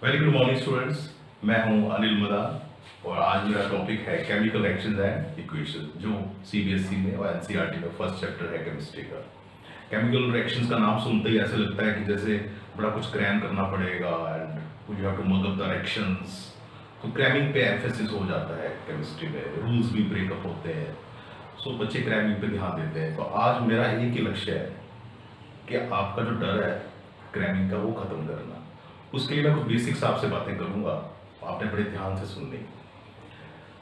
Very good morning students. मैं हूं अनिल मदान और आज मेरा टॉपिक है केमिकल रिएक्शंस एंड इक्वेशन, जो सीबीएसई में और एनसीईआरटी में फर्स्ट चैप्टर है केमिस्ट्री का। केमिकल रिएक्शंस का नाम सुनते ही ऐसे लगता है कि जैसे बड़ा कुछ क्रैम करना पड़ेगा and you have to mug up the reactions. तो क्रैमिंग पे एम्फेसिस हो जाता है केमिस्ट्री में, रूल्स भी ब्रेकअप होते हैं, सो बच्चे क्रैमिंग पे ध्यान देते हैं। तो आज मेरा एक ही लक्ष्य है कि आपका जो डर है क्रैमिंग का वो खत्म करना। उसके लिए मैं कुछ बेसिक्स आपसे बातें करूंगा, आपने बड़े ध्यान से सुननी।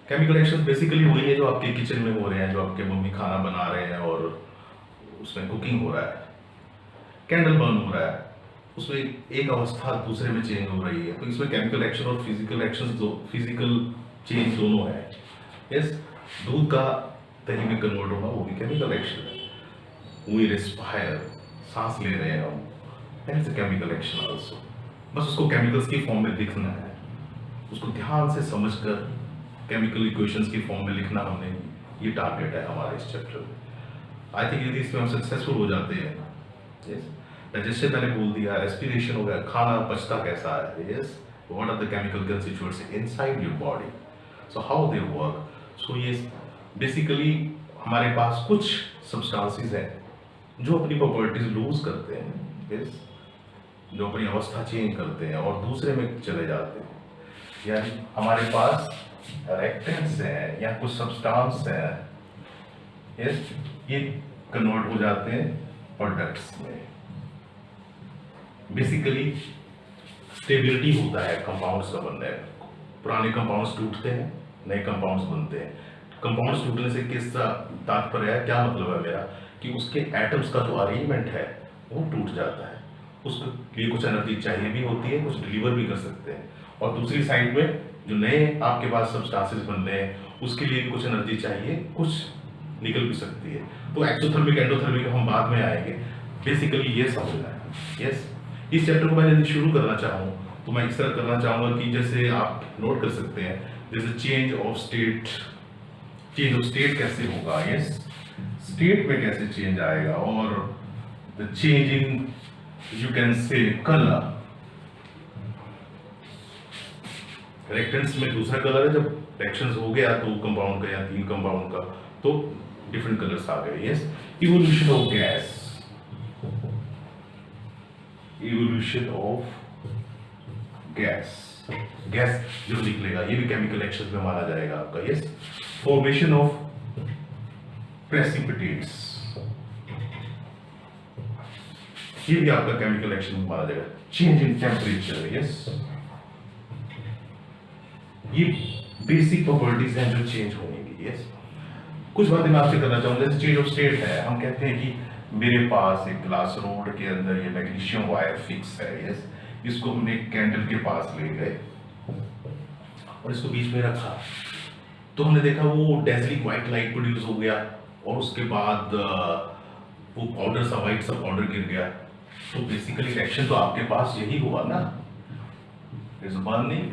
केमिकल रिएक्शंस बेसिकली वही है जो आपके किचन में हो रहे हैं, जो आपके मम्मी खाना बना रहे हैं और उसमें कुकिंग हो रहा है, कैंडल बर्न हो रहा है, उसमें एक अवस्था दूसरे में चेंज हो रही है। तो इसमें केमिकल रिएक्शन और फिजिकल रिएक्शन, फिजिकल चेंज दोनों है। यस, दूध का दही में कन्वर्ट होना वो भी केमिकल रिएक्शन है। वी रेस्पायर, सांस ले रहे हैं हम, that is a chemical reaction also. बस उसको केमिकल्स की फॉर्म में लिखना है, उसको ध्यान से समझकर केमिकल इक्वेशंस की फॉर्म में लिखना हमने, ये टारगेट है हमारे इस चैप्टर में। आई थिंक यदि इसमें हम सक्सेसफुल हो जाते हैं, यस, डाइजेशन मैंने बोल दिया, रेस्पिरेशन हो गया, खाना पचता कैसा है, yes, what are the chemical constituents inside your body, so how they work. So ये बेसिकली हमारे पास कुछ सब्सटेंसेस हैं जो अपनी प्रॉपर्टीज लूज करते हैं, यस, जो अपनी अवस्था चेंज करते हैं और दूसरे में चले जाते हैं। यानी हमारे पास रिएक्टेंट्स हैं या कुछ सब्सटेंस हैं, यस, ये कन्वर्ट हो जाते हैं प्रोडक्ट्स में। बेसिकली स्टेबिलिटी होता है कंपाउंड्स का बनने में। पुराने कंपाउंड्स टूटते हैं, नए कंपाउंड्स बनते हैं। कंपाउंड्स टूटने से किस तात्पर्य है, क्या मतलब है मेरा, कि उसके एटम्स का जो अरेंजमेंट है वो टूट जाता है। उसके लिए कुछ एनर्जी चाहिए भी होती है, कुछ डिलीवर भी कर सकते हैं। और दूसरी साइड में जो नए आपके पास सब्सटेंसेस बन रहे हैं उसके लिए भी कुछ एनर्जी चाहिए, कुछ निकल भी सकती है। तो एक्सोथर्मिक एंडोथर्मिक हम बाद में आएंगे, बेसिकली ये समझना है। यस, इस चैप्टर को मैं यदि शुरू करना चाहूँ तो मैं इस तरह करना चाहूँगा कि जैसे आप नोट कर सकते हैं, जैसे चेंज ऑफ स्टेट कैसे होगा, यस, स्टेट में कैसे चेंज आएगा, और the change in you can say color। Reactants में दूसरा कलर है, जब रिएक्शंस हो गया तो कंपाउंड का या तीन कंपाउंड का तो डिफरेंट कलर्स आ गए। यस, इवोल्यूशन ऑफ गैस जो निकलेगा ये भी केमिकल रिएक्शंस में माना जाएगा आपका। यस, फॉर्मेशन ऑफ प्रेसिपिटेट्स, ये भी आपका केमिकल रिएक्शन माना जाएगा। चेंज इन टेम्परेचर, यस, ये बेसिक प्रॉपर्टीज हैं जो चेंज होंगी। यस, कुछ बातें मैं आपसे करना चाहूंगा। जैसे चेंज ऑफ स्टेट है, हम कहते हैं कि मेरे पास एक ग्लास रोड के अंदर ये मैग्नीशियम वायर फिक्स है, यस, इसको हमने कैंडल के पास ले गए और इसको बीच में रखा, तो हमने देखा वो डेज़लिंग व्हाइट लाइट प्रोड्यूस हो गया और उसके बाद वो पाउडर सा, व्हाइट सा पाउडर गिर गया। तो बेसिकली रिएक्शन तो आपके पास यही हुआ ना, is burning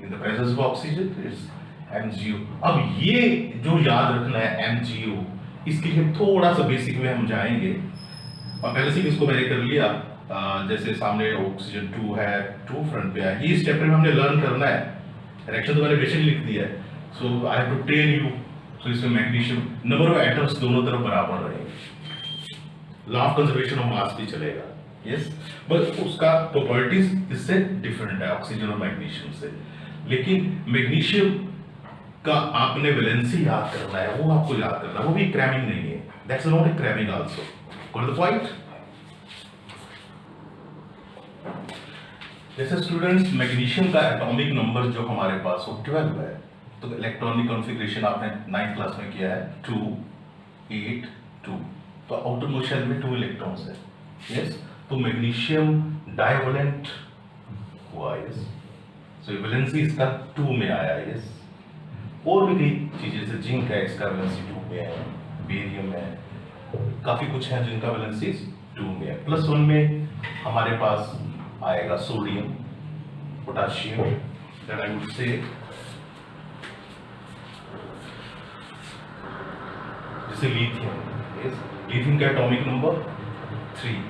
in the presence of oxygen, is MgO। अब ये जो याद रखना है MgO, इसके लिए थोड़ा सा बेसिक में हम जाएंगे। और पहले से इसको मैंने कर लिया, जैसे सामने ऑक्सीजन 2 है, 2 फ्रंट पे है, ये इस चैप्टर में हमने लर्न करना है। रिएक्शन तो मैंने बेसिकली लिख दिया है, so I have to train you. तो इसमें मैग्नीशियम, नंबर ऑफ एटम्स दोनों तरफ बराबर रहेंगे, law of conservation of mass भी चलेगा। यस, बस उसका प्रॉपर्टीज इससे डिफरेंट है ऑक्सीजन और मैग्नीशियम से। लेकिन मैग्नीशियम का आपने वैलेंसी याद करना है, वो आपको याद करना है, वो भी क्रैमिंग नहीं है, that's not a cramming also. Got the point? जैसे स्टूडेंट्स, मैग्नीशियम का एटॉमिक नंबर जो हमारे पास वो 12 है। तो इलेक्ट्रॉनिक कॉन्फ़िगरेशन आपने 9th क्लास में किया है, 2 8 2। तो आउटरमोस्ट शेल में 2 इलेक्ट्रॉन्स है। यस, तो मैग्नीशियम डाइवैलेंट हुआ। यस, सो वैलेंसी इसका 2 में आया। यस, और भी कई चीजें, जैसे जिंक है, इसका वैलेंसी 2 में है, बेरियम है, काफी कुछ है जिनका वैलेंसी 2 में है। +1 में हमारे पास आएगा sodium, potassium, then I would say जैसे लिथियम। लिथियम का एटॉमिक नंबर 3,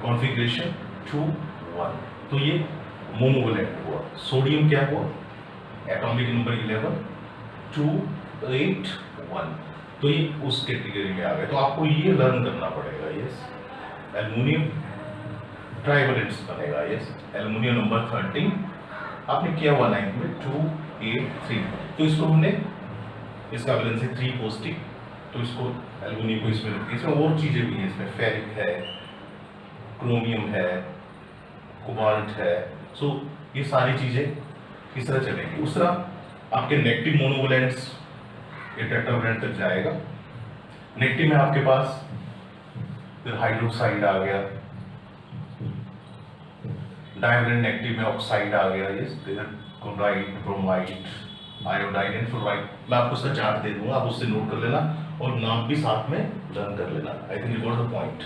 कॉन्फ़िगरेशन 2 1। तो ये मोनोवैलेंट हुआ। सोडियम क्या हुआ, एटॉमिक नंबर 11 281, तो ये उस कैटेगरी में आ गया। तो आपको ये लर्न करना पड़ेगा। यस, एल्युमिनियम ट्राइवेलेंट्स बनेगा। यस, एल्युमिनियम नंबर 13 आपने किया हुआ 9 में 283, तो इसको हमने, इसका वैलेंस है 3 पॉजिटिव, तो इसको एल्युमिनियम को इसमें रखिए। इसमें और चीजें भी हैं, इसमें फेरिक है, क्रोमियम है, कोबाल्ट है। सो ये सारी चीजें किस तरह चलेंगी। उस तरह आपके नेगेटिव मोनोवैलेंट्स ये टेट्रावैलेंट तक जाएगा। नेगेटिव में आपके पास फिर हाइड्रोक्साइड आ गया, डाइवैलेंट नेगेटिव में ऑक्साइड आ गया। Yes, chloride, bromide, iodide and fluoride. मैं आपको उसका चार्ट दे दूंगा, आप उससे नोट कर लेना और नाम भी साथ में लर्न कर लेना। आई think you got the point.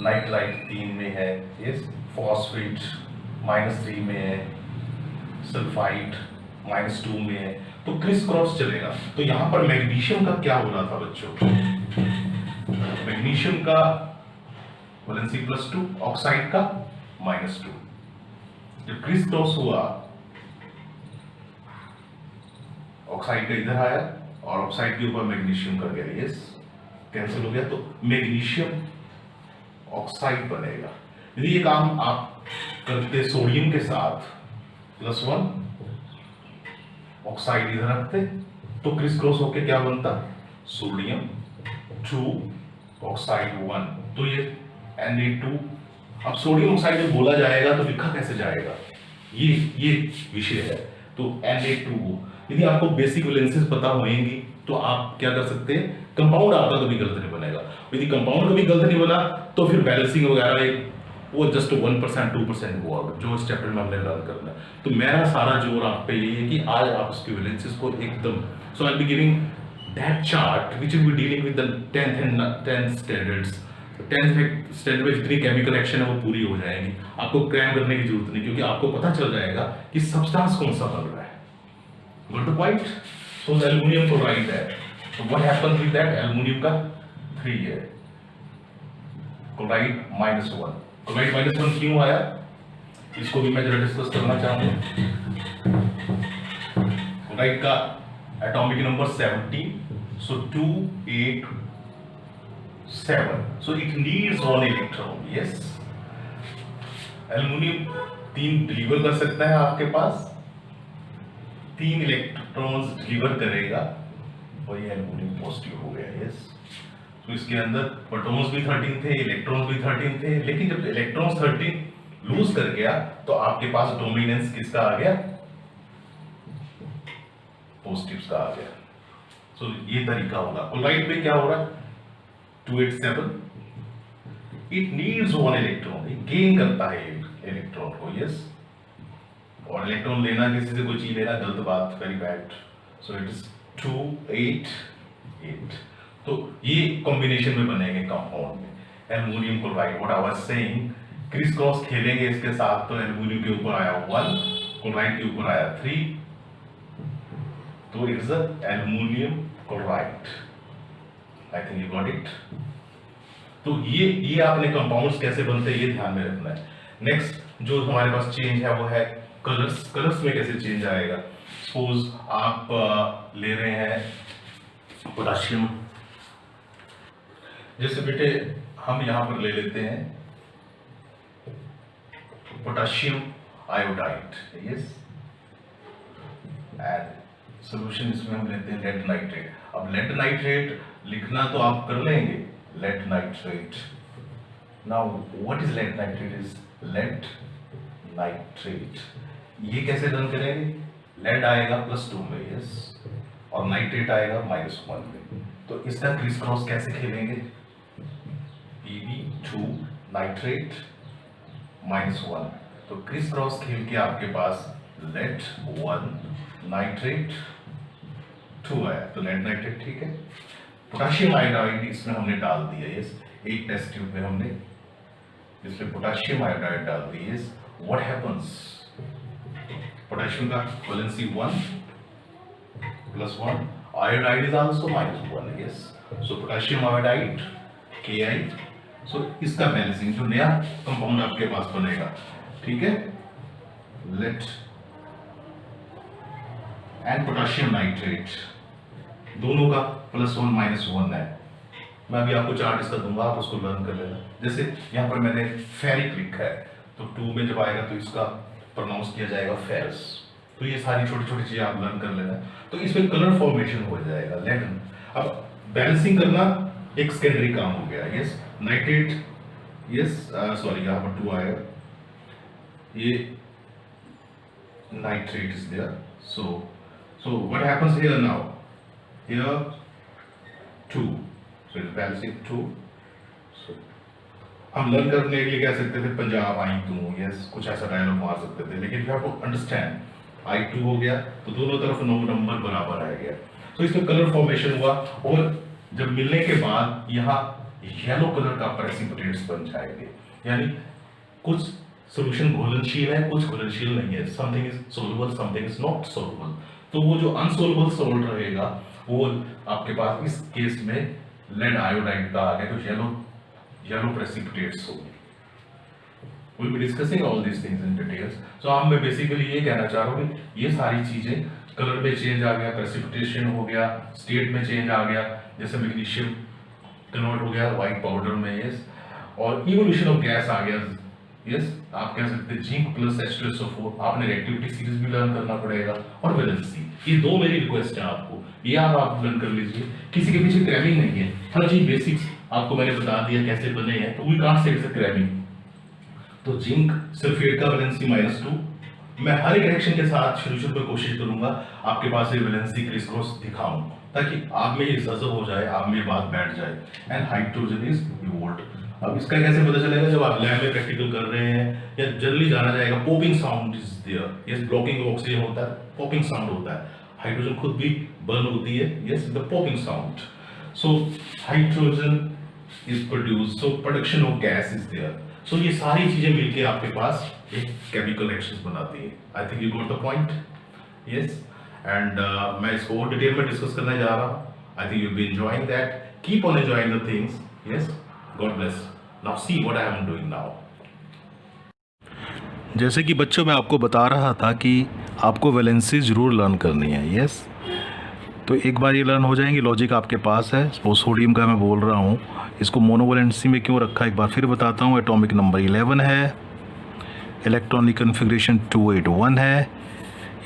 Nitrite 3 में है। यस, फॉस्फेट -3 में है, सल्फाइड -2 में है। तो क्रिस क्रॉस चलेगा। तो यहां पर मैग्नीशियम का क्या हो रहा था बच्चों, मैग्नीशियम का वैलेंसी +2, ऑक्साइड का -2। जब क्रिस क्रॉस हुआ, ऑक्साइड का इधर आया और ऑक्साइड के ऊपर मैग्नीशियम कर गया। यस, कैंसिल हो गया, तो मैग्नीशियम ऑक्साइड बनेगा। यदि ये काम आप करते सोडियम के साथ +1 ऑक्साइड इधर रखते, तो क्रिस क्रॉस होके क्या बनता, सोडियम 2 ऑक्साइड 1, तो ये Na2। अब सोडियम ऑक्साइड जब बोला जाएगा तो लिखा कैसे जाएगा, ये विषय है। तो Na2, यदि आपको बेसिक वैलेंसेस पता होंगी तो आप क्या कर सकते हैं, कंपाउंड आपका कभी गलत नहीं बनेगा। यदि कंपाउंड कभी गलत नहीं बना तो फिर बैलेंसिंग वगैरह वो जस्ट 1% 2% हुआ, जो इस चैप्टर में हमने लर्न करना है। तो मेरा सारा जोर आप पे ये है कि आज आप उसके वैलेंसेस को एकदम, so I will be giving that chart which will be dealing with the 10th standards. 10th standard में जितनी केमिकल एक्शन है वो पूरी हो जाएंगी, आपको क्रैम करने की जरूरत नहीं, क्योंकि आपको पता चल जाएगा कि सब्सटेंस कौन सा बन रहा है। Got the point. So aluminium chloride है, तो what happens with that, aluminium का 3 है, क्लोराइड -1। क्लोराइड -1 क्यों आया, इसको भी मैं जरा डिस्कस करना चाहूंगा। क्लोराइड का atomic number 17, so 287, so it needs 1 electron। yes, aluminium 3 deliver कर सकता है आपके पास, 3 इलेक्ट्रॉन्स डिलीवर करेगा और ये एल्युमिनियम पॉजिटिव हो गया। यस, तो इसके अंदर प्रोटॉन्स भी 13 थे, इलेक्ट्रॉन्स भी 13 थे, लेकिन जब इलेक्ट्रॉन्स 13 लूज कर गया तो आपके पास डोमिनेंस किसका आ गया, पॉजिटिव्स का आ गया। सो ये तरीका होगा। क्लोराइड पे क्या हो रहा है, 287, इट नीड्स 1 इलेक्ट्रॉन, ये गेन करता है इलेक्ट्रॉन को। यस, और इलेक्ट्रॉन लेना, किसी से कोई चीज लेना गलत बात, very bad. So it is 288। तो ये कॉम्बिनेशन में बनेंगे कंपाउंड में, aluminium chloride. What I was saying, criss cross खेलेंगे इसके साथ, तो एल्युमिनियम के ऊपर आया 1, क्लोराइड के ऊपर आया 3, तो it is aluminium chloride. I think you got it. तो ये आपने कंपाउंड्स कैसे बनते हैं ये ध्यान में रखना है। नेक्स्ट जो हमारे पास चेंज है वो है कलर्स। कलर्स में कैसे चेंज आएगा, सपोज आप ले रहे हैं पोटाशियम, जैसे बेटे हम यहां पर ले लेते हैं potassium iodide. Yes, and solution इसमें हम लेते हैं लेड नाइट्रेट। अब लेड नाइट्रेट लिखना तो आप कर लेंगे, lead nitrate. Now what is lead nitrate, is lead nitrate. ये कैसे रन करेंगे, लेड आएगा +2 में, यस, और नाइट्रेट आएगा -1 में। तो इसका क्रिस क्रॉस कैसे खेलेंगे, Pb2 नाइट्रेट -1, तो क्रिस क्रॉस खेल के आपके पास लेड 1 नाइट्रेट 2 आया, तो लेड नाइट्रेट ठीक है। पोटाशियम आयोडाइड इसमें हमने डाल दिया, यस, एक टेस्ट ट्यूब में हमने इसमें पोटाशियम आयोडाइड डाल दी। यस, व्हाट हैपेंस, पोटाशियम का valency 1 +1, iodide is also -1। Yes, so potassium iodide Ki, सो इसका बैलेंसिंग जो नया कंपाउंड आपके पास बनेगा, ठीक है। लेड एंड पोटेशियम नाइट्रेट, दोनों का +1 -1 है। मैं अभी आपको चार्ट इसका दूंगा, आप उसको लर्न कर लेना। जैसे यहाँ पर मैंने फेरिक लिखा है, तो 2 में जब आएगा तो इसका प्रोनाउंस किया जाएगा फेरस। तो ये सारी छोटी छोटी चीजें आप लर्न कर लेना, तो इसमें कलर फॉर्मेशन हो जाएगा। लेकिन अब बैलेंसिंग करना एक सेकेंडरी काम हो गया। यस, नाइट्रेट, यस सॉरी यहाँ पर 2 आएगा, ये nitrate is there, so what happens here now? Here 2, so it's balancing 2. So हम लर्न करने के लिए कह सकते थे पंजाब आई तू, यस कुछ ऐसा डायलॉग मार सकते थे, लेकिन you have to understand I 2 हो गया तो दोनों तरफ नंबर बराबर आ गया। तो इसमें कलर फॉर्मेशन हुआ, और जब मिलने के बाद यहाँ येलो कलर का प्रेसिपिटेट्स बन जाएंगे, यानी कुछ सॉल्यूशन घुलनशील है, कुछ घुलनशील नहीं है। Something is soluble, something is not soluble. तो वो जो अनसोल्युबल सॉल्ट रहेगा वो आपके पास इस केस में लेड आयोडाइड का आ गया, तो येलो प्रेसिपिटेट्स होंगे। we'll be discussing all these things in details. so अब मैं बेसिकली ये कहना चाह रहा हूँ कि ये सारी चीजें, कलर में चेंज आ गया, प्रेसिपिटेशन हो गया, स्टेट में चेंज आ गया, जैसे मैग्नीशियम कन्वर्ट हो गया व्हाइट पाउडर में, यस, और इवोल्यूशन ऑफ गैस आ गया, यस, आप कह सकते हैं जिंक प्लस H2SO4। आपने रिएक्टिविटी सीरीज भी लर्न करना पड़ेगा, और वैलेंसी। ये 2 मेरी रिक्वेस्ट है आपको, ये आप लर्न कर लीजिए। किसी के पीछे क्रैमिंग नहीं है, हर चीज बेसिक्स आपको मैंने बता दिया कैसे बने हैं, तो we can't say it's a cramming. तो जिंक सल्फेट का वैलेंसी -2, मैं हर एक रिएक्शन के साथ शुरू में कोशिश करूंगा आपके पास ये वैलेंसी क्रिस क्रॉस दिखाऊं, ताकि आप में ये जज़ब हो जाए, आप में ये बात बैठ जाए। And hydrogen is evolved. अब इसका कैसे पता चलेगा? जब आप लैब में प्रैक्टिकल कर रहे हैं या जनरली जाना जाएगा, popping sound is there. Yes, blocking oxygen होता है, पॉपिंग साउंड होता है। हाइड्रोजन खुद भी बर्न होती है, yes, the popping sound. So hydrogen is produced, so production of gas is there. So ये सारी चीजें मिलके आपके पास एक केमिकल रिएक्शंस बनाती है। I think you got the point, yes. And मैं इसको और डिटेल में डिस्कस करने जा रहा हूँ। आई think you will be enjoying that. Keep on enjoying the things, yes. God bless. Now see what I am doing now. जैसे कि बच्चों मैं आपको बता रहा था कि आपको वैलेंसी ज़रूर लर्न करनी है, यस। तो एक बार ये लर्न हो जाएंगे, लॉजिक आपके पास है। वो सोडियम का मैं बोल रहा हूँ, इसको मोनोवैलेंसी में क्यों रखा, एक बार फिर बताता हूँ। एटॉमिक नंबर 11 है, इलेक्ट्रॉनिक कन्फिग्रेशन 281 है।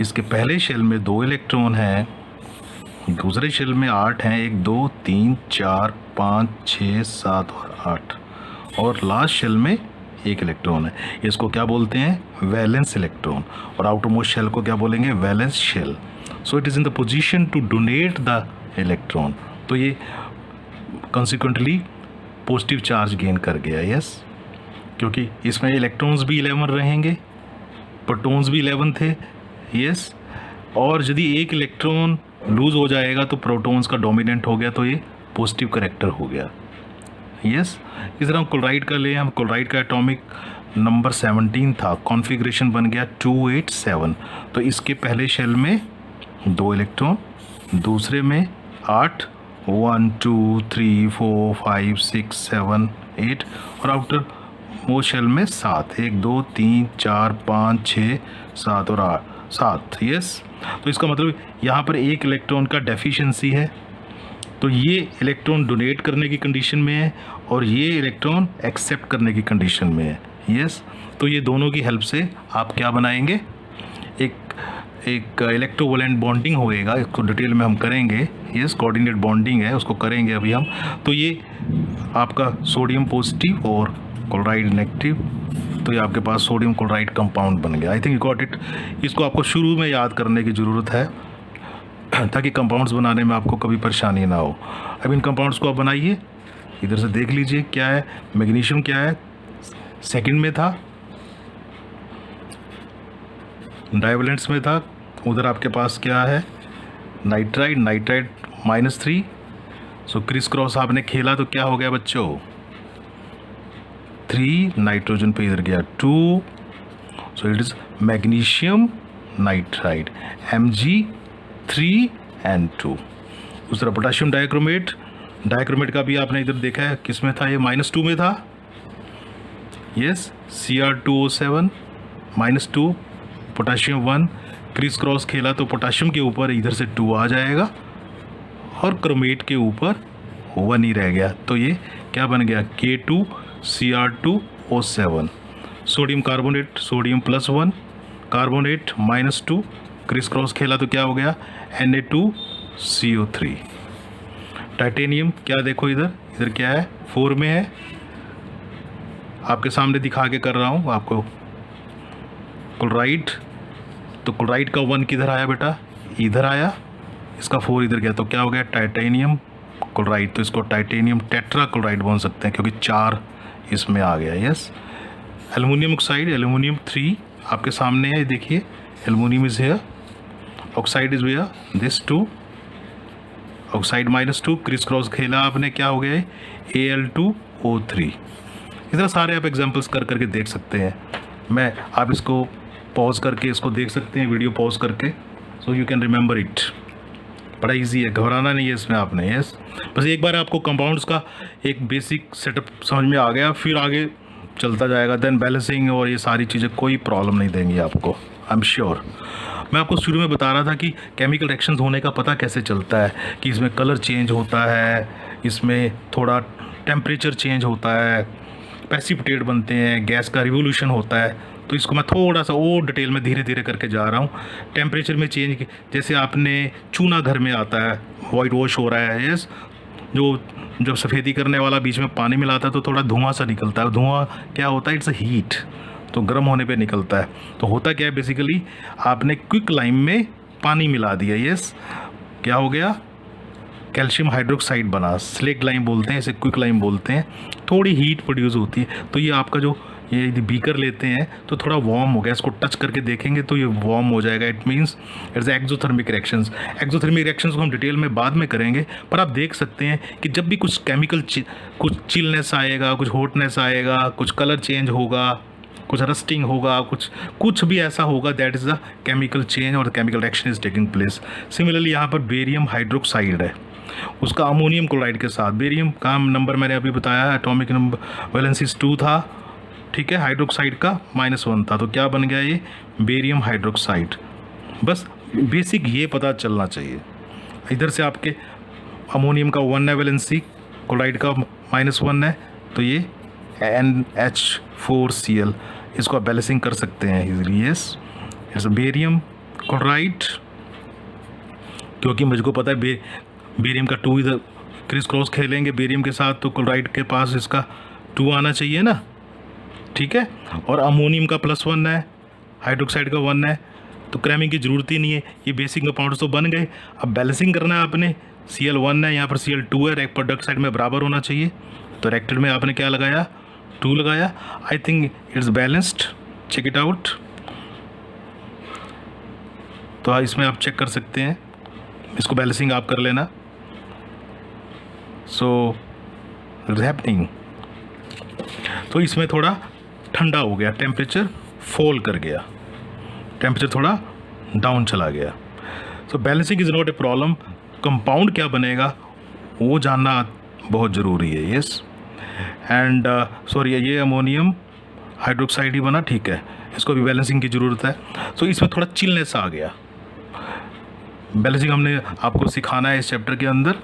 इसके पहले शेल में 2 इलेक्ट्रॉन हैं, दूसरे शेल में 8 हैं, 1 2 3 4 5 6 7 और 8, और लास्ट शेल में 1 इलेक्ट्रॉन है। इसको क्या बोलते हैं? Valence electron. और आउटरमोस्ट शेल को क्या बोलेंगे? Valence shell. So it is in the position to donate the electron. तो ये कंसिक्वेंटली पॉजिटिव चार्ज गेन कर गया, यस, क्योंकि इसमें इलेक्ट्रॉन्स भी 11 रहेंगे, प्रोटॉन्स भी 11 थे, यस। और यदि 1 इलेक्ट्रॉन लूज हो जाएगा तो प्रोटॉन्स का डोमिनेंट हो गया, तो ये पॉजिटिव करेक्टर हो गया, यस। इस तरह हम क्लोराइड का ले, हम क्लोराइड का एटॉमिक नंबर 17 था, कॉन्फ़िगरेशन बन गया 287। तो इसके पहले शेल में 2 इलेक्ट्रॉन, दूसरे में 8, 1 2 3 4 5 6 7 8, और आउटर मोस्ट शेल में 7, 1 2 3 4 5 6 7 और 7, यस। तो इसका मतलब यहाँ पर 1 इलेक्ट्रॉन का डेफिशिएंसी है, तो ये इलेक्ट्रॉन डोनेट करने की कंडीशन में है और ये इलेक्ट्रॉन एक्सेप्ट करने की कंडीशन में है, यस। तो ये दोनों की हेल्प से आप क्या बनाएंगे? एक इलेक्ट्रोवैलेंट बॉन्डिंग होएगा, इसको डिटेल में हम करेंगे, यस। कोऑर्डिनेट बॉन्डिंग है, उसको करेंगे अभी हम। तो ये आपका सोडियम पॉजिटिव और क्लोराइड नेगेटिव, तो ये आपके पास सोडियम क्लोराइड कंपाउंड बन गया। I think you got it. इसको आपको शुरू में याद करने की ज़रूरत है ताकि कंपाउंड्स बनाने में आपको कभी परेशानी ना हो। अब इन कंपाउंड्स को आप बनाइए, इधर से देख लीजिए क्या है। मैग्नीशियम क्या है? सेकंड में था, डाइवैलेंट्स में था। उधर आपके पास क्या है? Nitride, nitride -3। सो क्रिस क्रॉस आपने खेला तो क्या हो गया बच्चों? 3 नाइट्रोजन पे इधर गया 2, सो it is magnesium nitride, Mg3N2। दूसरा पोटेशियम डाइक्रोमेट, डाइक्रोमेट का भी आपने इधर देखा है, किस में था? ये -2 में था, yes. Cr2O7 -2, potassium 1 criss cross खेला तो पोटाशियम के ऊपर इधर से 2 आ जाएगा और क्रोमेट के ऊपर 1 ही रह गया। तो ये क्या बन गया, K2Cr2O7। Sodium carbonate, sodium +1 carbonate -2 criss cross खेला तो क्या हो गया, Na2CO3। टाइटेनियम क्या देखो इधर, इधर क्या है, 4 में है, आपके सामने दिखा के कर रहा हूँ आपको। क्लोराइड, तो क्लोराइड का 1 किधर आया बेटा, इधर आया, इसका 4 इधर गया, तो क्या हो गया, टाइटेनियम क्लोराइड। तो इसको टाइटेनियम टेट्रा क्लोराइड बोल सकते हैं क्योंकि 4 इसमें आ गया। यस। एल्युमिनियम ऑक्साइड, एल्युमिनियम 3 आपके सामने है, देखिए aluminium is here, oxide is here, this 2 oxide -2 criss cross खेला आपने, क्या हो गया, Al2O3। इधर सारे आप एग्जांपल्स कर करके देख सकते हैं। आप इसको पॉज करके इसको देख सकते हैं, वीडियो पॉज करके, so you can remember it. बड़ा इजी है, घबराना नहीं है इसमें आपने। यस, बस एक बार आपको कंपाउंड्स का एक बेसिक सेटअप समझ में आ गया, फिर आगे चलता जाएगा। देन बैलेंसिंग और ये सारी चीज़ें कोई प्रॉब्लम नहीं देंगी आपको, आई एम श्योर। मैं आपको शुरू में बता रहा था कि केमिकल रिएक्शंस होने का पता कैसे चलता है, कि इसमें कलर चेंज होता है, इसमें थोड़ा टेम्परेचर चेंज होता है, प्रेसिपिटेट बनते हैं, गैस का रिवोल्यूशन होता है। तो इसको मैं थोड़ा सा और डिटेल में धीरे धीरे करके जा रहा हूँ। टेम्परेचर में चेंज, जैसे आपने चूना घर में आता है, वाइट वॉश हो रहा है, यस, जो सफ़ेदी करने वाला बीच में पानी मिलाता है तो थोड़ा धुआं सा निकलता है। धुआं क्या होता है, इट्स अ हीट, तो गर्म होने पे निकलता है। तो होता क्या है, बेसिकली आपने क्विक लाइम में पानी मिला दिया, यस, क्या हो गया, कैल्शियम हाइड्रोक्साइड बना, स्लेक लाइम बोलते हैं इसे, क्विक लाइम बोलते हैं। थोड़ी हीट प्रोड्यूस होती है, तो ये आपका जो ये बीकर लेते हैं तो थोड़ा वार्म हो गया, इसको टच करके देखेंगे तो ये वार्म हो जाएगा। It means it's exothermic reactions. Exothermic reactions को हम डिटेल में बाद में करेंगे, पर आप देख सकते हैं कि जब भी कुछ केमिकल कुछ चिलनेस आएगा, कुछ हॉटनेस आएगा, कुछ कलर चेंज होगा, कुछ रस्टिंग होगा, कुछ भी ऐसा होगा, that is the chemical change और the chemical reaction is taking place. Similarly यहाँ पर बेरियम हाइड्रोक्साइड है, उसका अमोनियम क्लोराइड के साथ, बेरियम का नंबर मैंने अभी बताया, एटॉमिक नंबर वैलेंसीज 2 था, ठीक है, हाइड्रोक्साइड का -1 था, तो क्या बन गया ये, बेरियम हाइड्रोक्साइड। बस बेसिक ये पता चलना चाहिए। इधर से आपके अमोनियम का 1 है वैलेंसी, क्लोराइड का -1 है, तो ये NH4Cl, इसको आप बैलेंसिंग कर सकते हैं easily. Yes, it's barium chloride, क्योंकि मुझको पता है बेरियम का 2 इधर क्रिस क्रॉस खेलेंगे बेरियम के साथ, तो क्लोराइड के पास इसका 2 आना चाहिए ना, ठीक है। और अमोनियम का +1 है, हाइड्रोक्साइड का 1 है, तो क्रैमिंग की ज़रूरत ही नहीं है, ये बेसिक कंपाउंड्स तो बन गए। अब बैलेंसिंग करना है आपने, Cl1 है, यहाँ पर Cl2 है, प्रोडक्ट साइड में बराबर होना चाहिए, तो रिएक्टेड में आपने क्या लगाया, 2 लगाया। I think it's balanced, check it out. तो इसमें आप चेक कर सकते हैं, इसको बैलेंसिंग आप कर लेना। सो इट्स हैपनिंग, तो इसमें थोड़ा ठंडा हो गया, टेम्परेचर फॉल कर गया, टेम्परेचर थोड़ा डाउन चला गया। So balancing is not a problem, compound क्या बनेगा वो जानना बहुत ज़रूरी है। यस, एंड सॉरी, ये अमोनियम हाइड्रोक्साइड ही बना, ठीक है, इसको भी बैलेंसिंग की ज़रूरत है। सो इसमें थोड़ा चिलनेस आ गया, बैलेंसिंग हमने आपको सिखाना है इस चैप्टर के अंदर।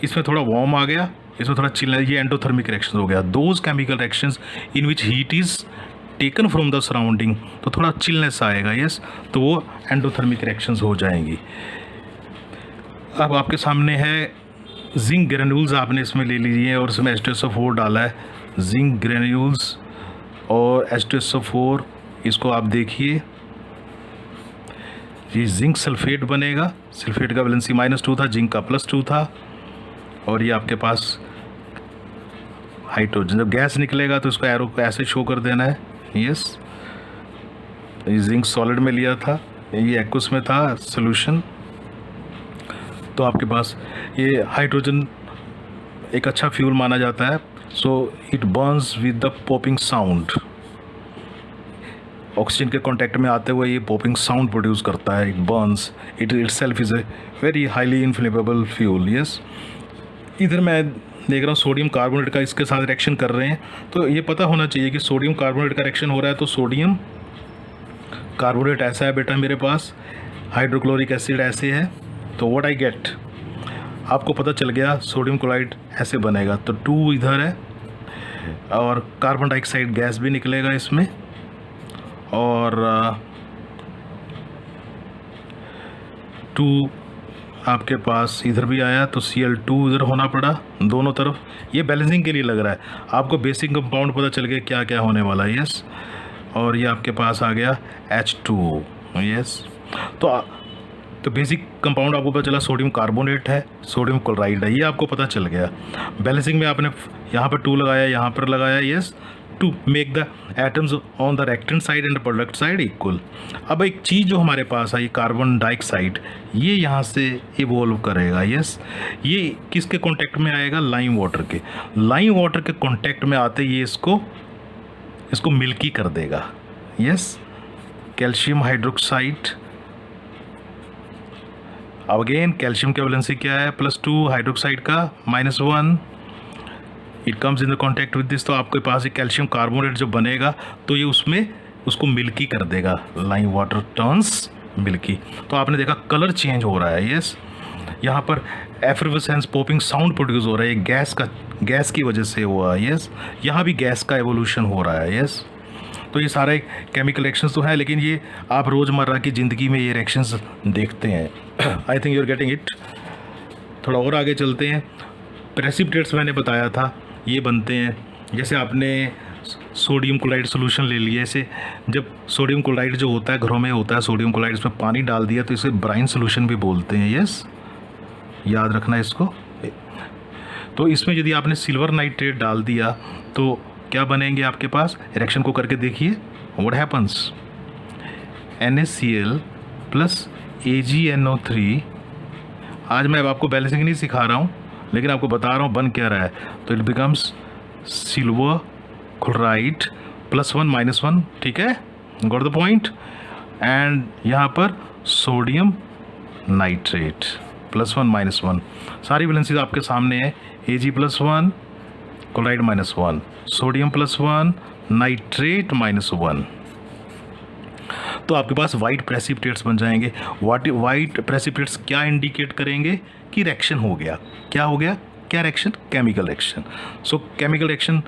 इसमें थोड़ा वार्म आ गया, इसमें थोड़ा चिलनेस, ये एंडोथर्मिक रिएक्शन हो गया। Those chemical reactions in which heat is taken from the surrounding, तो थोड़ा चिलनेस आएगा, यस, तो वो एंडोथर्मिक रिएक्शंस हो जाएंगी। अब आपके सामने है जिंक ग्रेन्यूल्स, आपने इसमें ले लीजिए और इसमें H2SO4 डाला है, जिंक ग्रेन्यूल्स और H2SO4, इसको आप देखिए, ये जिंक सल्फेट बनेगा, सल्फेट का वैलेंसी -2 था, जिंक का +2 था, और ये आपके पास हाइड्रोजन, जब गैस निकलेगा तो इसको एरो को ऐसे शो कर देना है। यस, ये जिंक सॉलिड में लिया था, ये एक्वस में था सॉल्यूशन, तो आपके पास ये हाइड्रोजन एक अच्छा फ्यूल माना जाता है। So it Burns with the popping sound, oxygen के कांटेक्ट में आते हुए ये पॉपिंग साउंड प्रोड्यूस करता है, it Burns, it itself is a very highly inflammable fuel. Yes, इधर मैं देख रहा हूँ सोडियम कार्बोनेट का इसके साथ रिएक्शन कर रहे हैं, तो ये पता होना चाहिए कि सोडियम कार्बोनेट का रिएक्शन हो रहा है, तो सोडियम कार्बोनेट ऐसा है बेटा मेरे पास, हाइड्रोक्लोरिक एसिड ऐसे है, तो व्हाट आई गेट, आपको पता चल गया सोडियम क्लोराइड ऐसे बनेगा। तो 2 इधर है और कार्बन डाइऑक्साइड गैस भी निकलेगा इसमें, और 2 आपके पास इधर भी आया, तो Cl2 इधर होना पड़ा दोनों तरफ। ये बैलेंसिंग के लिए लग रहा है, आपको बेसिक कंपाउंड पता चल गया क्या क्या होने वाला है। यस, और ये आपके पास आ गया H2। यस, तो बेसिक कंपाउंड आपको पता चला सोडियम कार्बोनेट है, सोडियम क्लोराइड है, ये आपको पता चल गया। बैलेंसिंग में आपने यहाँ पर 2 लगाया, यहाँ पर लगाया, yes, to make the atoms on the reactant side and product side equal. अब एक चीज़ जो हमारे पास है, ये कार्बन डाइऑक्साइड, ये यहाँ से इवोल्व करेगा। यस, ये किसके कांटेक्ट में आएगा, लाइम वाटर के। लाइम वाटर के कांटेक्ट में आते ये इसको मिल्की कर देगा। यस, कैल्शियम हाइड्रोक्साइड, अब अगेन कैल्शियम की वैलेंसी क्या है, +2, हाइड्रोक्साइड का -1, it comes in the contact with this. तो आपके पास एक कैल्शियम कार्बोनेट जो बनेगा तो ये उसको मिल्की कर देगा, लाइम वाटर टर्न्स मिल्की। तो आपने देखा कलर चेंज हो रहा है। यस, यहाँ पर एफरवेसेंस पॉपिंग साउंड प्रोड्यूस हो रहा है, ये गैस की वजह से हुआ। यस, यहाँ भी गैस का एवोल्यूशन हो रहा है। यस, तो ये सारे केमिकल रिएक्शंस तो हैं, लेकिन ये आप रोज़मर्रा की ज़िंदगी में ये रिएक्शंस देखते हैं। I think you are getting it. थोड़ा और आगे चलते हैं। प्रेसिपिटेट्स मैंने बताया था ये बनते हैं, जैसे आपने सोडियम क्लोराइड सोल्यूशन ले लिया। ऐसे जब सोडियम क्लोराइड जो होता है घरों में होता है सोडियम क्लोराइड, इसमें पानी डाल दिया तो इसे ब्राइन सोल्यूशन भी बोलते हैं। यस, याद रखना इसको। तो इसमें यदि आपने सिल्वर नाइट्रेट डाल दिया तो क्या बनेंगे आपके पास, रिएक्शन को करके देखिए। What happens, NaCl plus AgNO3। आज मैं अब आपको बैलेंसिंग नहीं सिखा रहा हूँ, लेकिन आपको बता रहा हूँ बन क्या रहा है। तो इट बिकम्स सिल्वर क्लोराइड +1 -1, ठीक है, गॉट द पॉइंट। एंड यहाँ पर सोडियम नाइट्रेट +1 -1, सारी बैलेंसेज आपके सामने है। Ag +1, chloride -1, sodium +1, nitrate -1। तो आपके पास वाइट प्रेसिपिटेट्स बन जाएंगे। वाइट प्रेसिपिटेट्स क्या इंडिकेट करेंगे कि रिएक्शन हो गया। क्या हो गया, क्या reaction, chemical reaction. So chemical reaction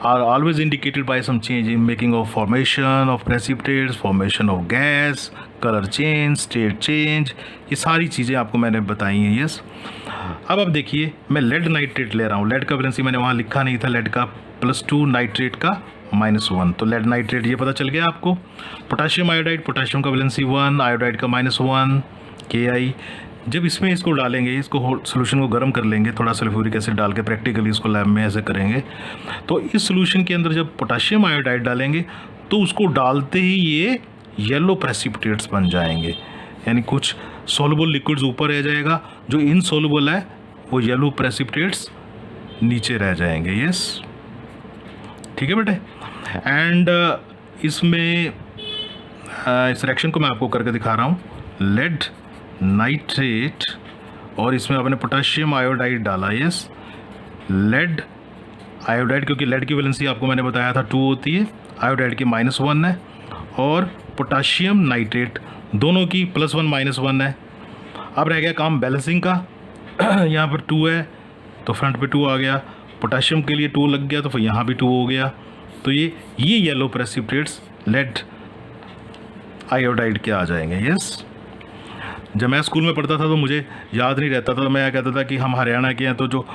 are always indicated by some change in making of formation of precipitates, formation of gas, colour change, state change, ये सारी चीज़ें आपको मैंने बताई हैं। यस, अब देखिए मैं लेड नाइट्रेट ले रहा हूँ। लेड का वैलेंसी मैंने वहाँ लिखा नहीं था, लेड का +2, नाइट्रेट का -1, तो लेड नाइट्रेट ये पता चल गया आपको। पोटाशियम आयोडाइड, पोटाशियम का वैलेंसी 1, आयोडाइड का -1, Ki। जब इसमें इसको डालेंगे, इसको सोल्यूशन को गर्म कर लेंगे, थोड़ा सल्फ्यूरिक एसिड डाल के, प्रैक्टिकली इसको लैब में ऐसे करेंगे। तो इस सोल्यूशन के अंदर जब पोटाशियम आयोडाइड डालेंगे तो उसको डालते ही ये येलो प्रेसिपिटेट्स बन जाएंगे, यानी कुछ सॉल्युबल लिक्विड्स ऊपर रह जाएगा, जो इनसॉल्युबल है वो येलो प्रेसिपिटेट्स नीचे रह जाएंगे। यस, ठीक है बेटे। एंड इसमें इस रिएक्शन को मैं आपको करके दिखा रहा हूँ। लेड नाइट्रेट और इसमें आपने पोटाशियम आयोडाइड डाला। यस, लेड आयोडाइड, क्योंकि लेड की वैलेंसी आपको मैंने बताया था 2 होती है, आयोडाइड की -1 है, और पोटाशियम नाइट्रेट दोनों की +1 -1 है। अब रह गया काम बैलेंसिंग का। यहाँ पर 2 है तो फ्रंट पे 2 आ गया, पोटाशियम के लिए 2 लग गया तो फिर यहाँ भी 2 हो गया। तो ये येलो प्रेसिपिटेट्स लेड आयोडाइड के आ जाएंगे। यस, जब मैं स्कूल में पढ़ता था तो मुझे याद नहीं रहता था, मैं कहता था कि हम हरियाणा के हैं तो जो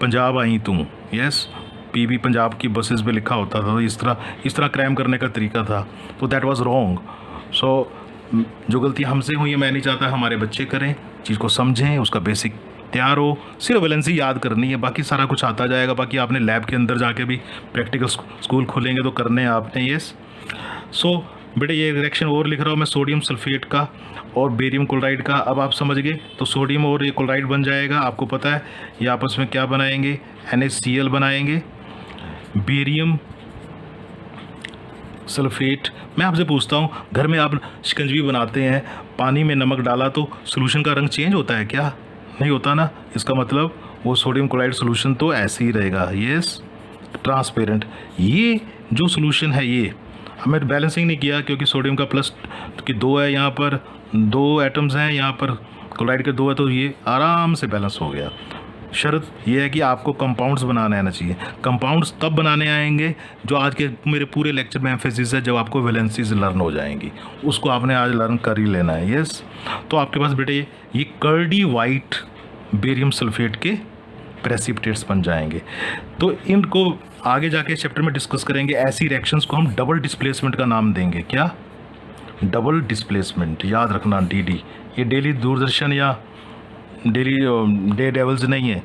पंजाब आई तुम। यस, PB पंजाब की बसेस पे लिखा होता था, तो इस तरह क्रैम करने का तरीका था, तो दैट वाज रॉन्ग। सो जो गलती हमसे हुई है मैं नहीं चाहता हमारे बच्चे करें, चीज़ को समझें, उसका बेसिक तैयार हो, सिर्फ वैलेंसी याद करनी है, बाकी सारा कुछ आता जाएगा। बाकी आपने लैब के अंदर जाके भी प्रैक्टिकल स्कूल खोलेंगे तो करने हैं आपने। यस, सो बेटे ये रिएक्शन और लिख रहा हूँ मैं सोडियम सल्फेट का और बेरियम क्लोराइड का। अब आप समझ गए, तो सोडियम और ये क्लोराइड बन जाएगा। आपको पता है ये आपस में क्या बनाएंगे, NaCl बनाएंगे, बेरियम सल्फेट। मैं आपसे पूछता हूँ, घर में आप शिकंजवी बनाते हैं, पानी में नमक डाला तो सोल्यूशन का रंग चेंज होता है क्या? नहीं होता ना। इसका मतलब वो सोडियम क्लोराइड सोल्यूशन तो ऐसे ही रहेगा। Yes, transparent. ये जो सोल्यूशन है, ये हमें बैलेंसिंग नहीं किया क्योंकि सोडियम का प्लस की 2 है, यहाँ पर 2 एटम्स हैं, यहाँ पर क्लोराइड के 2 है, तो ये आराम से बैलेंस हो गया। शर्त यह है कि आपको कंपाउंड्स बनाने आना चाहिए। कंपाउंड्स तब बनाने आएंगे जो आज के मेरे पूरे लेक्चर में एम्फेसिस है, जब आपको वैलेंसीज लर्न हो जाएंगी, उसको आपने आज लर्न कर ही लेना है। यस, तो आपके पास बेटे ये कर्डी वाइट बेरियम सल्फेट के प्रेसिपिटेट्स बन जाएंगे। तो इनको आगे जाके चैप्टर में डिस्कस करेंगे। ऐसी रिएक्शंस को हम डबल डिस्प्लेसमेंट का नाम देंगे। क्या? डबल डिस्प्लेसमेंट, याद रखना डीडी। ये डेली दूरदर्शन या डेली डे डेवल्स नहीं है,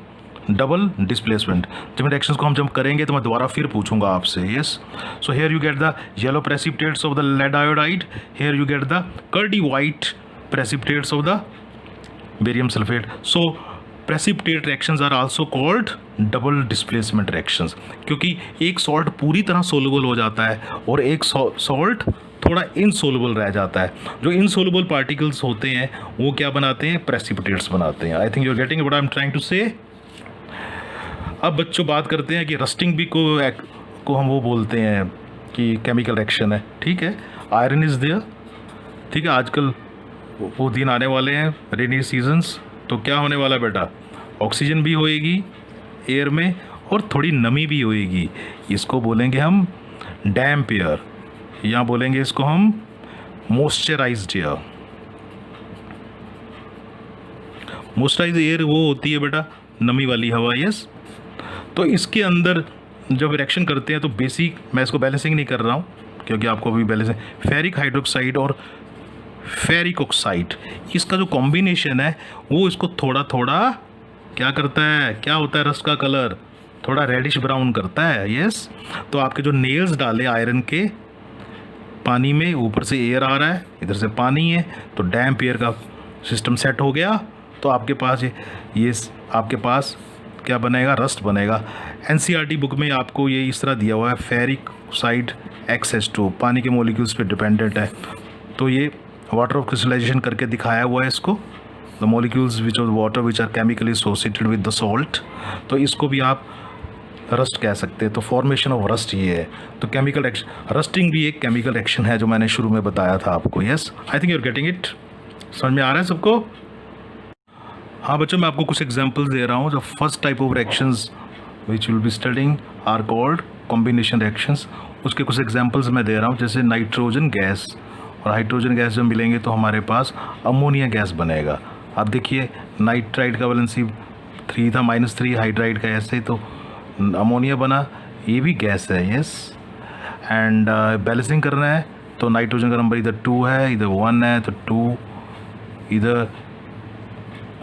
डबल डिस्प्लेसमेंट। जब रिएक्शंस को हम जब करेंगे तो मैं दोबारा फिर पूछूंगा आपसे। Yes, so here you get the yellow precipitates of the lead iodide, here you get the curdy white precipitates of the barium sulphate. So precipitate reactions are also called double displacement reactions, क्योंकि एक salt पूरी तरह soluble हो जाता है और एक salt थोड़ा इनसोलुबल रह जाता है। जो इनसोलुबल पार्टिकल्स होते हैं वो क्या बनाते हैं? प्रेसिपिटेट्स बनाते हैं। I think you are getting what I am trying to say. अब बच्चों बात करते हैं कि रस्टिंग भी को हम वो बोलते हैं कि केमिकल रिएक्शन है। ठीक है, आयरन इज़ देयर। ठीक है, आजकल वो दिन आने वाले हैं, रेनी सीजन्स, तो क्या होने वाला बेटा? ऑक्सीजन भी होएगी एयर में और थोड़ी नमी भी होएगी। इसको बोलेंगे हम डैम्प एयर, या बोलेंगे इसको हम मॉइस्चराइज्ड एयर। मॉइस्चराइज्ड एयर वो होती है बेटा नमी वाली हवा। यस, तो इसके अंदर जब रिएक्शन करते हैं तो बेसिक, मैं इसको बैलेंसिंग नहीं कर रहा हूँ क्योंकि आपको अभी बैलेंसिंग, फेरिक हाइड्रोक्साइड और फेरिक ऑक्साइड, इसका जो कॉम्बिनेशन है वो इसको थोड़ा थोड़ा क्या करता है? क्या होता है? रस्ट का कलर थोड़ा रेडिश ब्राउन करता है। यस, तो आपके जो नेल्स डाले आयरन के पानी में, ऊपर से एयर आ रहा है, इधर से पानी है, तो डैम्प एयर का सिस्टम सेट हो गया, तो आपके पास ये आपके पास क्या बनेगा? रस्ट बनेगा। एनसीईआरटी बुक में आपको ये इस तरह दिया हुआ है, फेरिक ऑक्साइड XH2 पानी के मॉलिक्यूल्स पे डिपेंडेंट है, तो ये वाटर ऑफ क्रिस्टलाइजेशन करके दिखाया हुआ है इसको, the molecules which of water which are chemically associated with the salt. तो इसको भी आप रस्ट कह सकते हैं। तो फॉर्मेशन ऑफ रस्ट ये है। तो केमिकल रिएक्शन, रस्टिंग भी एक केमिकल रिएक्शन है जो मैंने शुरू में बताया था आपको। Yes, I think you are getting it. समझ में आ रहा है सबको? हाँ बच्चों, मैं आपको कुछ एग्जांपल्स दे रहा हूँ। जो first type of reactions which will be studying are called combination reactions. उसके कुछ एग्जांपल्स मैं दे रहा हूँ, जैसे नाइट्रोजन गैस और हाइड्रोजन गैस जब मिलेंगे तो हमारे पास अमोनिया गैस बनेगा। अब देखिए, नाइट्राइड का वैलेंसी 3 था, -3 हाइड्राइड का, ऐसे तो अमोनिया बना, ये भी गैस है। यस, एंड बैलेंसिंग करना है तो नाइट्रोजन का नंबर इधर 2 है, इधर 1 है, तो 2 इधर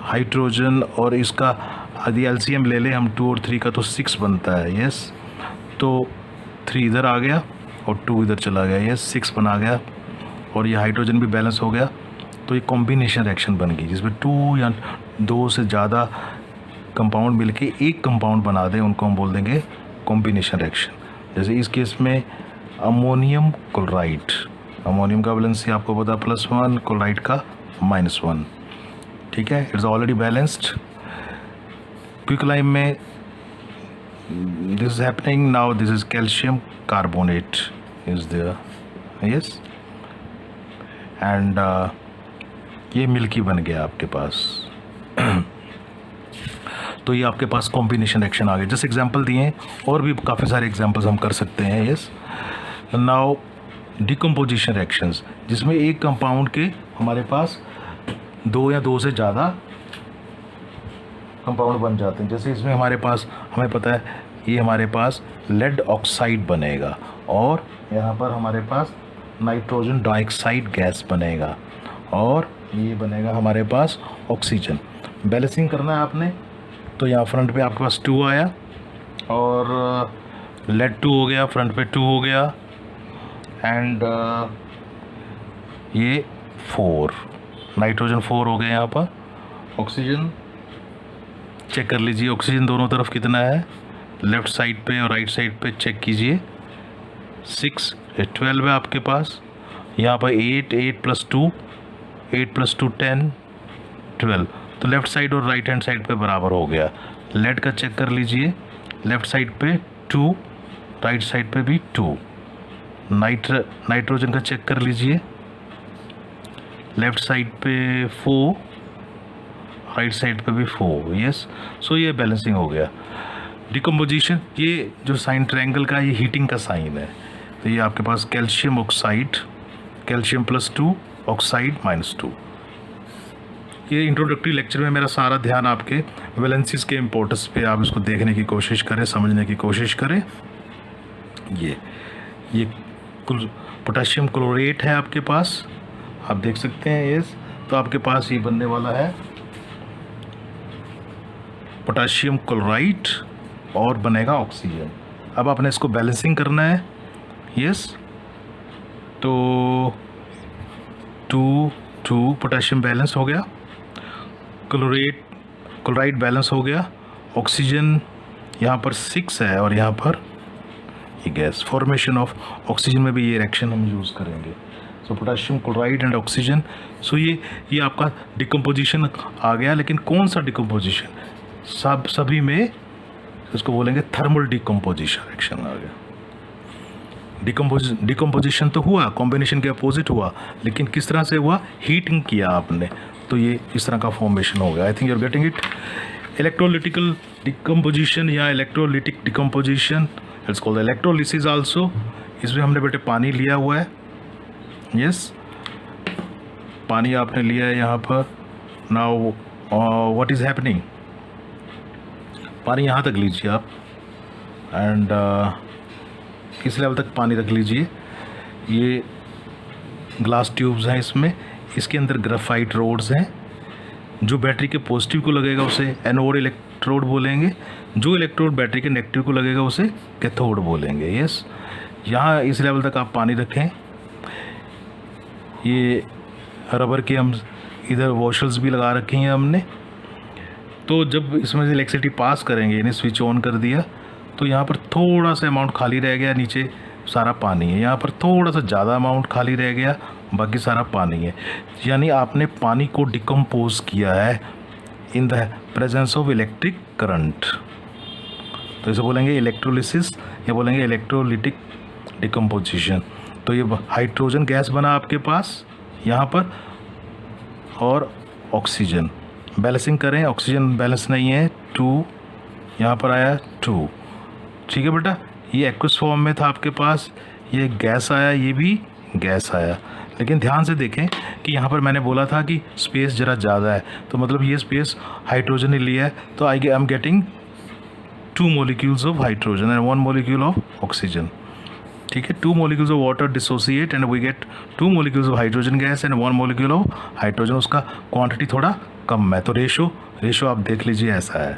हाइड्रोजन, और इसका यदि एलसीएम ले ले हम 2 और 3 का तो 6 बनता है। यस, तो 3 इधर आ गया और 2 इधर चला गया। यस, 6 बना गया, और ये हाइड्रोजन भी बैलेंस हो गया। तो ये कॉम्बिनेशन रिएक्शन बन गई, जिसमें 2 या 2 से ज़्यादा कंपाउंड मिलके एक कंपाउंड बना दें, उनको हम बोल देंगे कॉम्बिनेशन रिएक्शन। जैसे इस केस में अमोनियम क्लोराइड, अमोनियम का वैलेंसी आपको पता +1, क्लोराइड का -1। ठीक है, इट्स ऑलरेडी बैलेंस्ड। क्विकलाइम में this is happening now, this is calcium carbonate is there. Yes, and ये मिल्की बन गया आपके पास। तो ये आपके पास कॉम्बिनेशन रिएक्शन आ गए। जैसे एग्जांपल दिए, और भी काफ़ी सारे एग्जांपल्स हम कर सकते हैं। यस, नाउ डिकम्पोजिशन रिएक्शंस, जिसमें एक कंपाउंड के हमारे पास 2 या 2 से ज़्यादा कंपाउंड बन जाते हैं। जैसे इसमें हमारे पास, हमें पता है ये हमारे पास लेड ऑक्साइड बनेगा, और यहाँ पर हमारे पास नाइट्रोजन डाइऑक्साइड गैस बनेगा, और ये बनेगा हमारे पास ऑक्सीजन। बैलेंसिंग करना है आपने, तो यहाँ फ्रंट पे आपके पास 2 आया, और लेड 2 हो गया, फ्रंट पे 2 हो गया, एंड ये 4, नाइट्रोजन 4 हो गया यहाँ पर। ऑक्सीजन चेक कर लीजिए, ऑक्सीजन दोनों तरफ कितना है, लेफ़्ट साइड पे और राइट साइड पे चेक कीजिए। 6, 12 है आपके पास। यहाँ पर 8 + 2, 8 + 2 10, 12। तो लेफ़्ट साइड और राइट हैंड साइड पे बराबर हो गया। लेड का चेक कर लीजिए, लेफ़्ट साइड पे 2, राइट साइड पे भी 2। नाइट्रोजन का चेक कर लीजिए, लेफ़्ट साइड पे 4, राइट साइड पे भी 4, यस। सो ये बैलेंसिंग हो गया। डिकम्पोजिशन, ये जो साइन ट्रायंगल का ये हीटिंग का साइन है। तो ये आपके पास कैल्शियम ऑक्साइड, कैल्शियम +2, ऑक्साइड -2। ये इंट्रोडक्टरी लेक्चर में मेरा सारा ध्यान आपके वैलेंसीज के इम्पोर्टेंस पे, आप इसको देखने की कोशिश करें, समझने की कोशिश करें। ये पोटेशियम क्लोरेट है आपके पास, आप देख सकते हैं ये। तो आपके पास ये बनने वाला है पोटेशियम क्लोराइड और बनेगा ऑक्सीजन। अब आपने इसको बैलेंसिंग करना है, यस। तो 2 पोटेशियम बैलेंस हो गया, क्लोराइड बैलेंस हो गया, ऑक्सीजन यहाँ पर 6 है और यहाँ पर ये गैस। फॉर्मेशन ऑफ ऑक्सीजन में भी ये रिएक्शन हम यूज़ करेंगे। सो पोटेशियम क्लोराइड एंड ऑक्सीजन। सो ये आपका डिकम्पोजिशन आ गया, लेकिन कौन सा डिकम्पोजिशन? सभी में इसको बोलेंगे थर्मल डिकम्पोजिशन रिएक्शन आ गया। डिकम्पोजिशन तो हुआ, कॉम्बिनेशन के अपोजिट हुआ, लेकिन किस तरह से हुआ? हीटिंग किया आपने, तो ये इस तरह का फॉर्मेशन हो गया। I think you are getting it. Electrolytical decomposition या electrolytic decomposition, it's called electrolysis also. इसमें हमने बेटे पानी लिया हुआ है, यस। पानी आपने लिया है यहाँ पर। Now what is happening? पानी यहाँ तक लीजिए आप, एंड इस लेवल तक पानी रख लीजिए। ये ग्लास ट्यूब्स हैं इसमें, इसके अंदर ग्राफाइट रोड्स हैं। जो बैटरी के पॉजिटिव को लगेगा उसे एनोड इलेक्ट्रोड बोलेंगे, जो इलेक्ट्रोड बैटरी के नेगेटिव को लगेगा उसे कैथोड बोलेंगे, यस। यहाँ इस लेवल तक आप पानी रखें। ये रबर के हम इधर वॉशल्स भी लगा रखे हैं हमने। तो जब इसमें से इलेक्ट्रिसिटी पास करेंगे, यानी स्विच ऑन कर दिया, तो यहाँ पर थोड़ा सा अमाउंट खाली रह गया, नीचे सारा पानी है। यहाँ पर थोड़ा सा ज़्यादा अमाउंट खाली रह गया, बाकी सारा पानी है। यानी आपने पानी को डिकम्पोज किया है in the presence of electric current. तो इसे बोलेंगे इलेक्ट्रोलिसिस या बोलेंगे इलेक्ट्रोलिटिक डिकम्पोजिशन। तो ये हाइड्रोजन गैस बना आपके पास यहाँ पर, और ऑक्सीजन बैलेंसिंग करें। ऑक्सीजन बैलेंस नहीं है, 2 यहाँ पर आया 2, ठीक है बेटा। ये एक्वस फॉर्म में था आपके पास, ये गैस आया, ये भी गैस आया। लेकिन ध्यान से देखें कि यहाँ पर मैंने बोला था कि स्पेस ज़रा ज़्यादा है, तो मतलब ये स्पेस हाइड्रोजन ने लिया है, तो I am getting 2 molecules of hydrogen and 1 molecule of oxygen, ठीक है। 2 molecules of water dissociate and we get 2 molecules of hydrogen gas and 1 molecule of hydrogen. उसका क्वांटिटी थोड़ा कम है, तो रेशो आप देख लीजिए ऐसा है,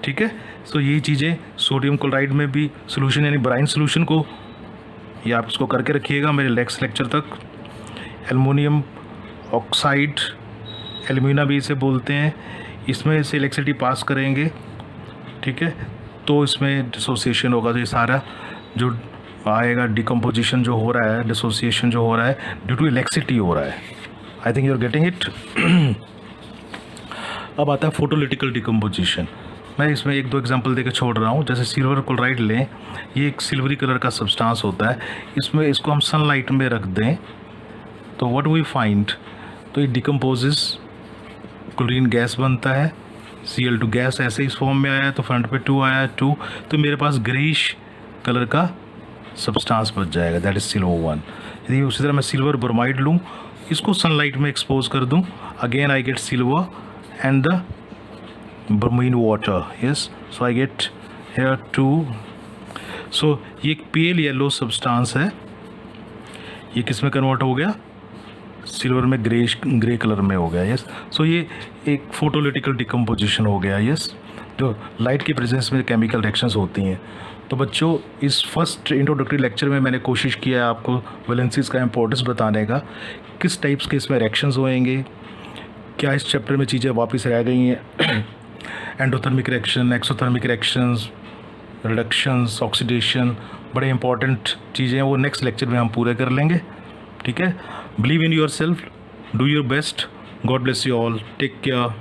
ठीक है। तो ये चीज़ें सोडियम क्लोराइड में भी सोल्यूशन यानी ब्राइन सोल्यूशन को, ये आप इसको करके रखिएगा मेरे नेक्स्ट लेक्चर तक। एल्युमिनियम ऑक्साइड, एल्यूमिना भी इसे बोलते हैं, इसमें से इलेक्ट्रिसिटी पास करेंगे, ठीक है, तो इसमें डिसोसिएशन होगा। तो ये सारा जो आएगा डिकम्पोजिशन जो हो रहा है, डिसोसिएशन जो हो रहा है, ड्यू टू इलेक्ट्रिसिटी हो रहा है। I think you are getting it. अब आता है फोटोलिटिकल डिकम्पोजिशन। मैं इसमें 1-2 एग्जांपल देकर छोड़ रहा हूँ। जैसे सिल्वर क्लोराइड लें, ये एक सिल्वरी कलर का सब्सटेंस होता है, इसमें इसको हम सनलाइट में रख दें तो व्हाट वी फाइंड, तो ये डिकम्पोजेस, क्लोरीन गैस बनता है, Cl2 गैस ऐसे इस फॉर्म में आया है, तो फ्रंट पे 2 आया, 2, तो मेरे पास ग्रेइश कलर का सब्सटेंस बच जाएगा, दैट इज SiO1। यदि उसी तरह मैं सिल्वर ब्रोमाइड लूँ, इसको सनलाइट में एक्सपोज कर दूँ, again I get silver and the bromine water, yes, so I get here 2। so ये एक पेल येलो सब्सटेंस है, ये किस में कन्वर्ट हो गया? सिल्वर में, ग्रे कलर में हो गया, यस। सो ये एक फोटोलिटिकल डिकम्पोजिशन हो गया, यस, जो लाइट की प्रेजेंस में केमिकल रिएक्शंस होती हैं। तो बच्चों, इस फर्स्ट इंट्रोडक्टरी लेक्चर में मैंने कोशिश किया है आपको वैलेंसीज का इंपॉर्टेंस बताने का, किस टाइप्स के इसमें रिएक्शंस होएंगे, क्या इस चैप्टर में चीज़ें वापस रह गई हैं, endothermic reaction, exothermic reactions, reductions, oxidation, बड़े इंपॉर्टेंट चीज़ें हैं, वो नेक्स्ट लेक्चर में हम पूरे कर लेंगे, ठीक है। Believe in yourself, do your best, God bless you all, take care.